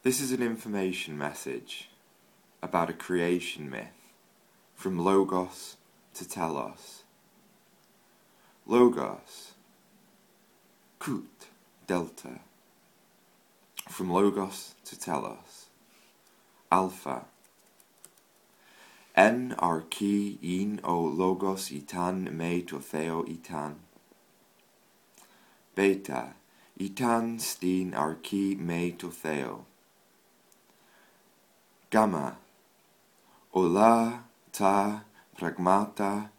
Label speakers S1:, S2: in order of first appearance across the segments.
S1: This is an information message about a creation myth, from Logos to Telos. Logos, Kut, Delta. From Logos to Telos. Alpha. En archi in o Logos itan me to theo itan. Beta, itan stin archi me to theo. Gamma, ola ta pragmata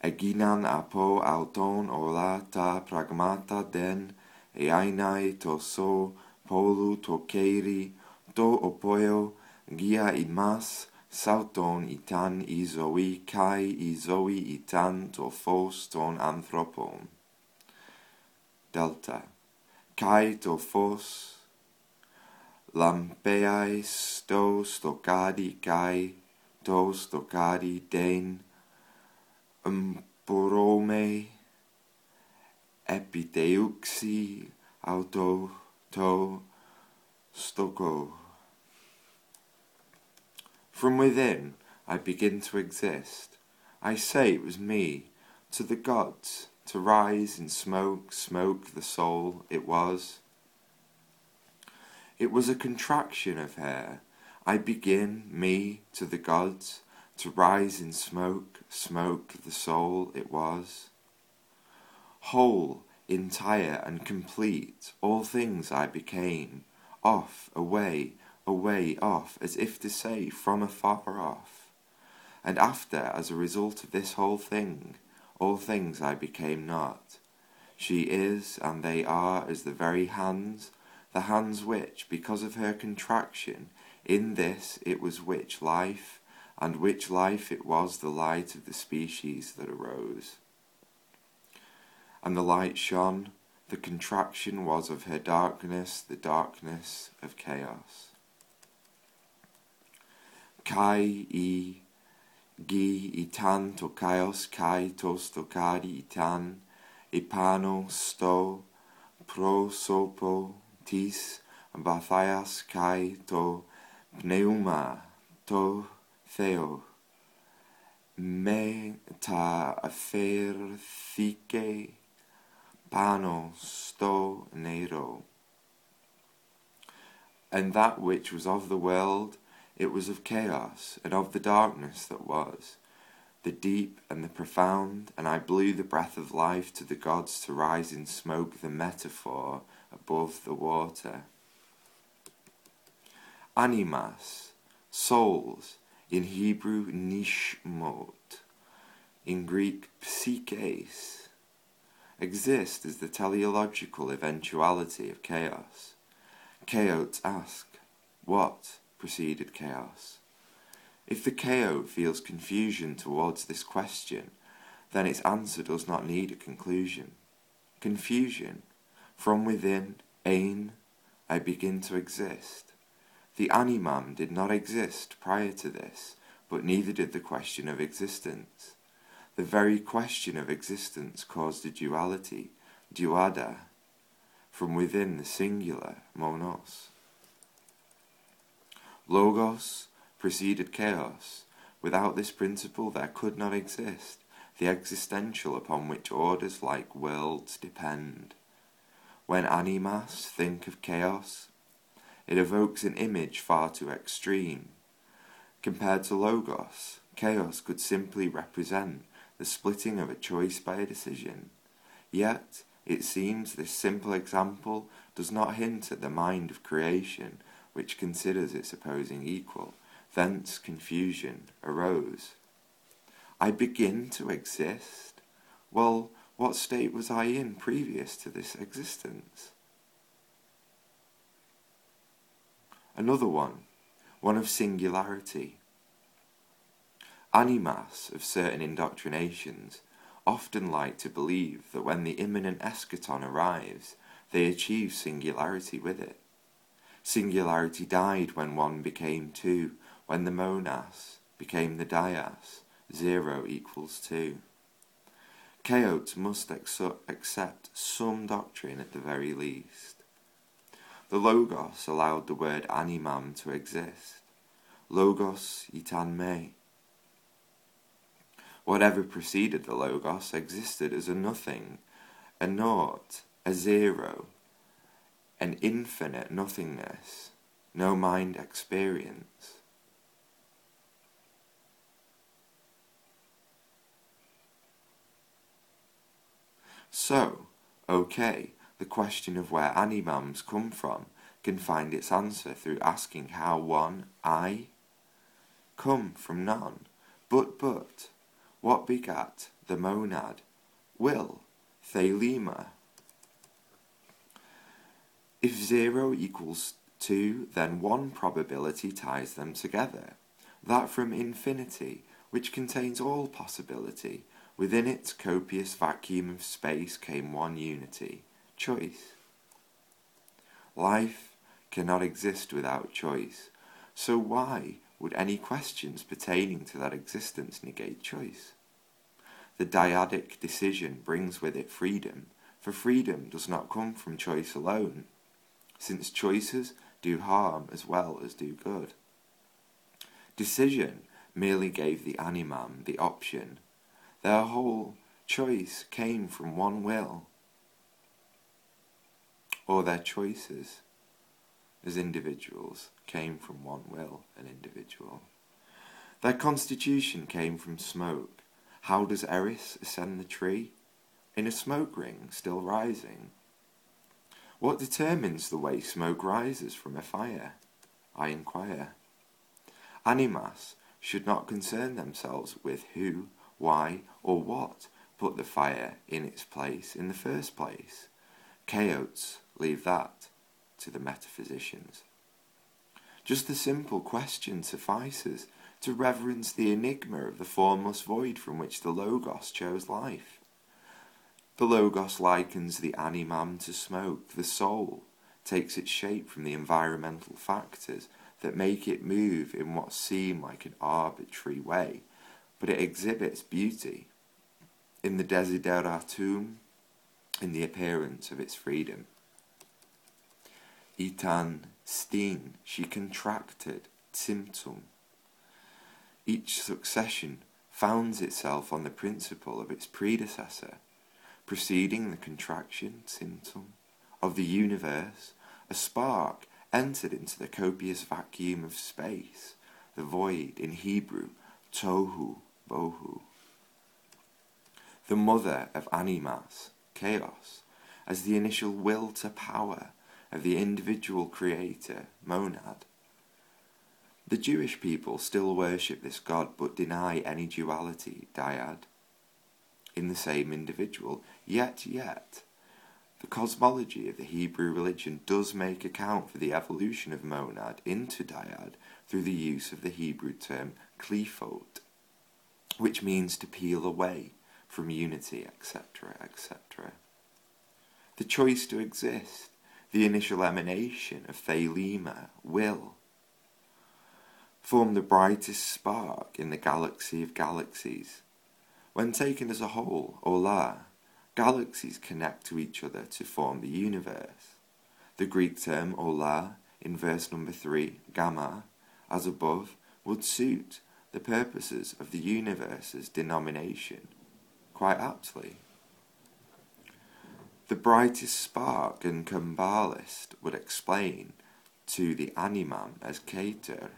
S1: eginan apo auton ola ta pragmata den eainai to so polu to keiri to opoio gia imas sauton itan izoi kai izoi itan to phos ton anthropon. Delta, kai to phos lampeai sto stocadi kai to stocadi den porome epiteuxi auto to stoko. From within I begin to exist. I say it was me, to the gods, to rise in smoke, smoke the soul it was. It was a contraction of hair. I begin, me, to the gods, to rise in smoke, smoke the soul it was. Whole, entire and complete, all things I became, off, away, away, off, as if to say, from afar off. And after, as a result of this whole thing, all things I became not. She is, and they are, as the very hands, the hands which, because of her contraction, in this it was which life, and which life it was the light of the species that arose. And the light shone, the contraction was of her darkness, the darkness of chaos. Kai I, gi itan to chaos, kai tos to kadi itan, ipano sto, pro sopo, tis, bathias kai to pneuma, to theo, me ta aferthike, pano sto nero. And that which was of the world, it was of chaos, and of the darkness that was, the deep and the profound, and I blew the breath of life to the gods to rise in smoke the metaphor above the water. Animas, souls, in Hebrew nishmot, in Greek psyches, exist as the teleological eventuality of chaos. Chaotes ask, what preceded chaos? If the chaote feels confusion towards this question, then its answer does not need a conclusion. Confusion. From within, ein, I begin to exist. The animam did not exist prior to this, but neither did the question of existence. The very question of existence caused a duality, duada, from within the singular, monos. Logos preceded chaos. Without this principle there could not exist the existential upon which orders like worlds depend. When animas think of chaos, it evokes an image far too extreme. Compared to Logos, chaos could simply represent the splitting of a choice by a decision. Yet, it seems this simple example does not hint at the mind of creation, which considers its opposing equal. Thence confusion arose. I begin to exist? Well, what state was I in previous to this existence? Another one of singularity. Animas of certain indoctrinations often like to believe that when the imminent eschaton arrives, they achieve singularity with it. Singularity died when one became two, when the monas became the dias, 0 equals 2. Chaotes must accept some doctrine at the very least. The Logos allowed the word animam to exist. Logos itan me. Whatever preceded the Logos existed as a nothing, a naught, a zero, an infinite nothingness, no mind experience. So, okay, the question of where animams come from can find its answer through asking how one, I, come from none. But, what begat the monad, will, thelema? If 0 equals 2, then one probability ties them together, that from infinity, which contains all possibility, within its copious vacuum of space came one unity, choice. Life cannot exist without choice, so why would any questions pertaining to that existence negate choice? The dyadic decision brings with it freedom, for freedom does not come from choice alone, since choices do harm as well as do good. Decision merely gave the animam the option. Their whole choice came from one will, or their choices as individuals came from one will, an individual. Their constitution came from smoke. How does Eris ascend the tree? In a smoke ring still rising. What determines the way smoke rises from a fire? I inquire. Animas should not concern themselves with who, why, or what put the fire in its place in the first place. Chaots leave that to the metaphysicians. Just the simple question suffices to reverence the enigma of the formless void from which the Logos chose life. The Logos likens the animam to smoke. The soul takes its shape from the environmental factors that make it move in what seem like an arbitrary way, but it exhibits beauty in the desideratum, in the appearance of its freedom. Itan stin, she contracted, symptom. Each succession founds itself on the principle of its predecessor. Preceding the contraction, symptom, of the universe, a spark entered into the copious vacuum of space, the void, in Hebrew, tohu, bohu. The mother of animas, chaos, as the initial will to power of the individual creator, monad. The Jewish people still worship this god but deny any duality, dyad, in the same individual. Yet, the cosmology of the Hebrew religion does make account for the evolution of monad into dyad through the use of the Hebrew term klifot, which means to peel away from unity, etc., etc. The choice to exist, the initial emanation of thelema, will, form the brightest spark in the galaxy of galaxies. When taken as a whole, olah, galaxies connect to each other to form the universe. The Greek term olah, in verse number 3, gamma, as above, would suit the purposes of the universe's denomination quite aptly. The brightest spark and Qabbalist would explain to the animam as keter.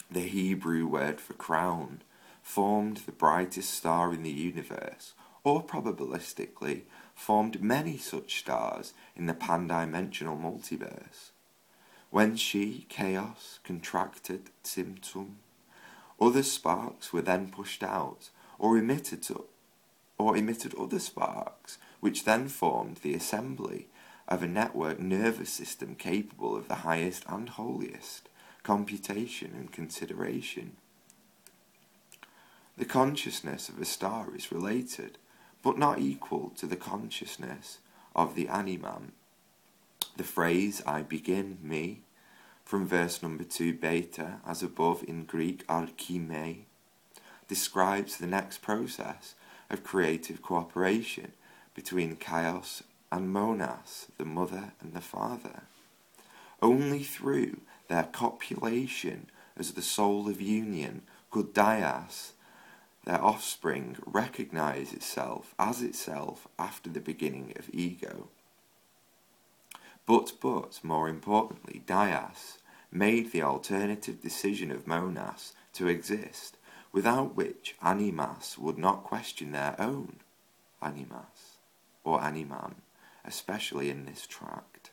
S1: The Hebrew word for crown formed the brightest star in the universe, or probabilistically formed many such stars in the pan-dimensional multiverse. When she, chaos, contracted symptom, other sparks were then pushed out, or emitted other sparks, which then formed the assembly of a network nervous system capable of the highest and holiest computation and consideration. The consciousness of a star is related, but not equal to the consciousness of the animam. The phrase I begin me, from verse number 2 beta, as above in Greek archime, describes the next process of creative cooperation between chaos and monas, the mother and the father. Only through their copulation as the soul of union could Dias, their offspring, recognize itself as itself after the beginning of ego. But, more importantly, Dias made the alternative decision of monas to exist, without which animas would not question their own animas, or animam, especially in this tract.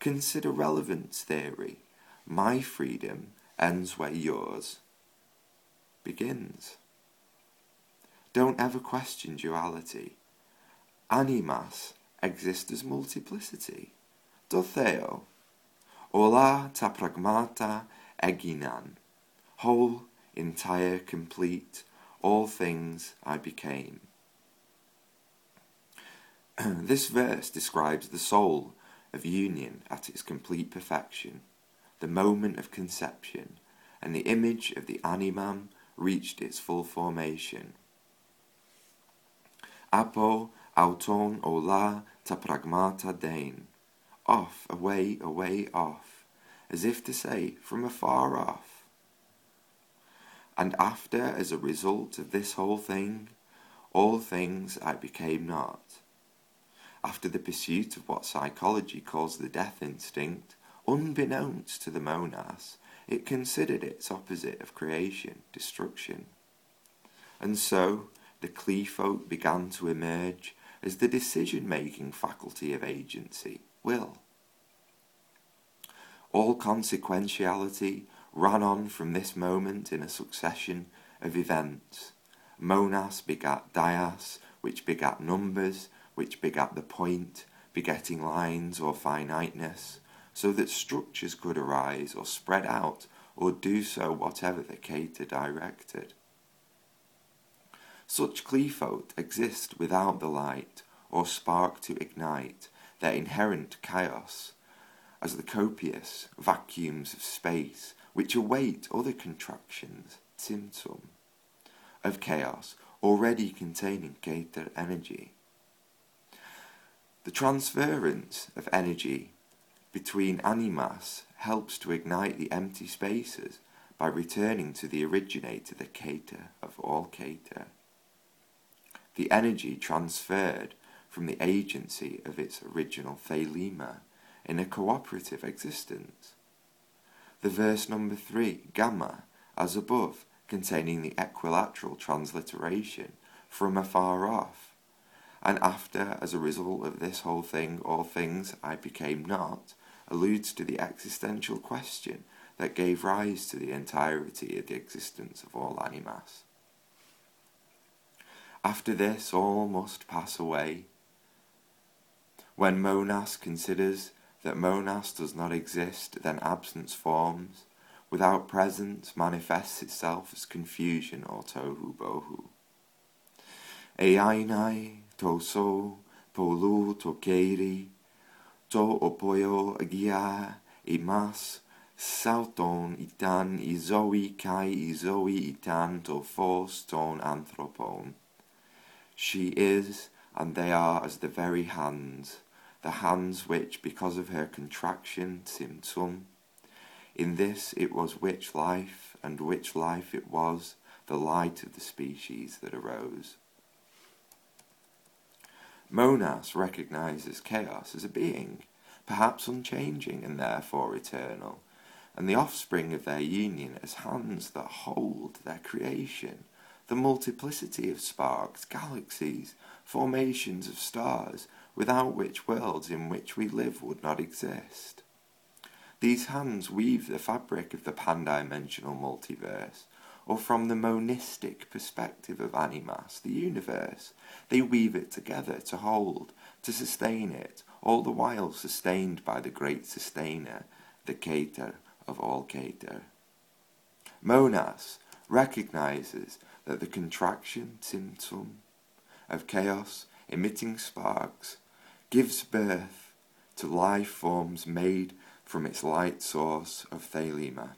S1: Consider relevance theory. My freedom ends where yours begins. Don't ever question duality. Animas exist as multiplicity. Do theo. Ola ta pragmata eginan. Whole, entire, complete, all things I became. This verse describes the soul of union at its complete perfection, the moment of conception, and the image of the animam reached its full formation. Apo auton ola ta pragmata dein. Off, away, away, off, as if to say, from afar off. And after, as a result of this whole thing, all things I became not. After the pursuit of what psychology calls the death instinct, unbeknownst to the monas, it considered its opposite of creation, destruction. And so, the Qrefolk began to emerge as the decision-making faculty of agency, will. All consequentiality ran on from this moment in a succession of events. Monas begat Dias, which begat numbers, which begat the point, begetting lines or finiteness, so that structures could arise or spread out or do so whatever the Keter directed. Such Qrefolk exist without the light or spark to ignite their inherent chaos, as the copious vacuums of space which await other contractions, symptom, of chaos already containing Keter energy. The transference of energy between animas helps to ignite the empty spaces by returning to the originator, the Keter of all Keter. The energy transferred from the agency of its original thelema in a cooperative existence. The verse number 3, gamma, as above, containing the equilateral transliteration, from afar off, and after, as a result of this whole thing, all things I became not, alludes to the existential question that gave rise to the entirety of the existence of all animas. After this, all must pass away. When monas considers that monas does not exist, then absence forms. Without presence manifests itself as confusion or tohu bohu. Eainai to so polu to keri to opoio agia imas sauton itan izoi kai izoi itan to phos ton anthropon. She is, and they are as the very hands, the hands which, because of her contraction, symptom, in this it was which life, and which life it was, the light of the species that arose. Monas recognizes chaos as a being, perhaps unchanging and therefore eternal, and the offspring of their union as hands that hold their creation, the multiplicity of sparks, galaxies, formations of stars, without which worlds in which we live would not exist. These hands weave the fabric of the pan-dimensional multiverse, or from the monistic perspective of animas, the universe, they weave it together to hold, to sustain it, all the while sustained by the great sustainer, the Keter of all Keter. Monas recognizes that the contraction, symptom, of chaos emitting sparks gives birth to life forms made from its light source of thelema.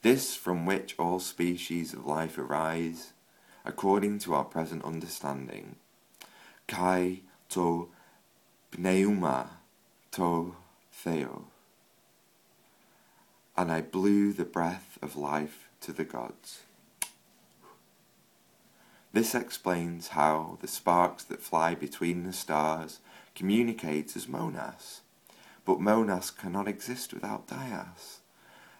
S1: This from which all species of life arise, according to our present understanding. Kai to pneuma to Theo. And I blew the breath of life to the gods. This explains how the sparks that fly between the stars communicate as monas. But monas cannot exist without Dias,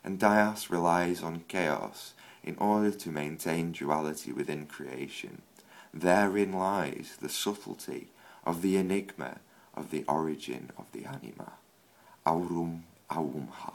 S1: and Dias relies on chaos in order to maintain duality within creation. Therein lies the subtlety of the enigma of the origin of the anima. Aurum aumha.